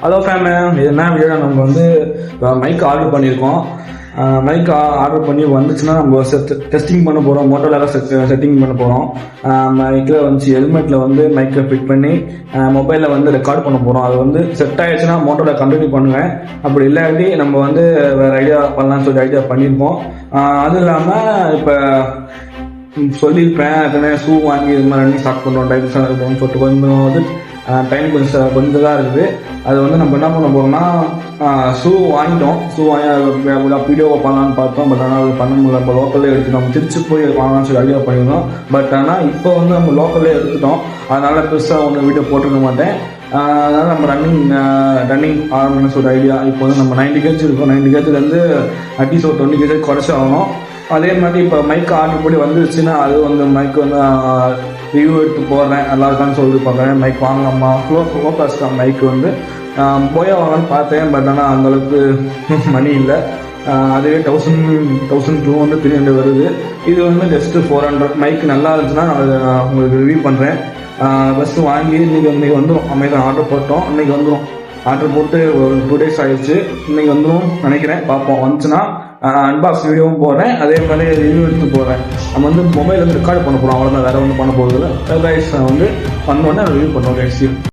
Hello fame, என்ன video நம்ம வந்து மைக் ஆர்டர் பண்ணியிருக்கோம். மைக் ஆர்டர் பண்ணி வந்துச்சுன்னா நம்ம டெஸ்டிங் பண்ண போகிறோம். மோட்டோவில் செட்டிங் பண்ண போகிறோம். மைக்கில் வந்து ஹெல்மெட்டில் வந்து மைக்கை ஃபிட் பண்ணி மொபைலில் வந்து ரெக்கார்ட் பண்ண போகிறோம். அது வந்து செட் ஆகிடுச்சுன்னா மோட்டோவில் கண்டினியூ பண்ணுவேன். அப்படி இல்லாட்டி நம்ம வந்து வேறு ஐடியா பண்ணலாம்னு சொல்லி ஐடியா பண்ணியிருக்கோம். அதுவும் இல்லாமல் இப்போ சொல்லியிருப்பேன் ஷூ வாங்கி இது மாதிரி ரன்னிங் ஸ்டார்ட் பண்ணுறோம் டைப்ஸாக இருக்கும்னு சொல்லிட்டு கொஞ்சம் வந்து டைம் கொஞ்சம் தான் இருக்குது. அது வந்து நம்ம என்ன பண்ண போகிறோம்னா ஷூ வாங்கிட்டோம். ஷூ வாங்கி வீடியோவை பண்ணலான்னு பார்த்தோம். பட் ஆனால் அது பண்ண முடியல. நம்ம லோக்கல்லே எடுத்துட்டோம். நம்ம திருச்சி போய் வாங்கலாம்னு சொல்லி ஐடியா பண்ணியிருந்தோம். பட் ஆனால் இப்போ வந்து நம்ம லோக்கல்லே எடுத்துட்டோம். அதனால் பெருசாக ஒன்று வீடியோ போட்டுக்க மாட்டேன். அதனால் நம்ம ரன்னிங் ஆரம்பின்னு சொல்கிற ஐடியா. இப்போ வந்து நம்ம 90 kg இருக்கோம். 90 kgலேருந்து அட்லீஸ்ட் ஒரு 20 kg குறைச்சி ஆகணும். அதே மாதிரி இப்போ மைக் ஆர்டர் பண்ணி வந்துருச்சுன்னா அது வந்து மைக் வந்து ரிவ்யூ எடுத்து போடுறேன். நல்லா இருக்கான்னு சொல்லி பார்க்குறேன். மைக் வாங்கலாமா லோ காஸ்ட் மைக் வந்து போய் வாங்கலான்னு பார்த்தேன். பட் ஆனால் அந்தளவுக்கு மணி இல்லை. அதுவே 1200 300 வருது. இது வந்து ஜஸ்ட்டு 400. மைக் நல்லா இருந்துச்சுன்னா நான் உங்களுக்கு ரிவ்யூ பண்ணுறேன். ஃபஸ்ட்டு வாங்கி இன்றைக்கி வந்துடும். அமேசான் ஆர்டர் போட்டோம். இன்றைக்கி வந்துடும். ஆர்டர் போட்டு ஒரு 2 days ஆகிடுச்சு. இன்றைக்கி வந்துடும் நினைக்கிறேன். பார்ப்போம். வந்துச்சுன்னா அன்பாக்ஸ் வீடியோவும் போடுறேன். அதே மாதிரி ரிவ்யூ எடுத்து போடுறேன். நம்ம வந்து மொபைல் வந்து ரெக்கார்ட் பண்ண போகிறோம். அவ்வளோதான், வேறு ஒன்றும் பண்ண போகிறதில்ல. கைஸ் வந்து வந்தோடனே ரிவ்யூ பண்ணுவோம் கைஸ்.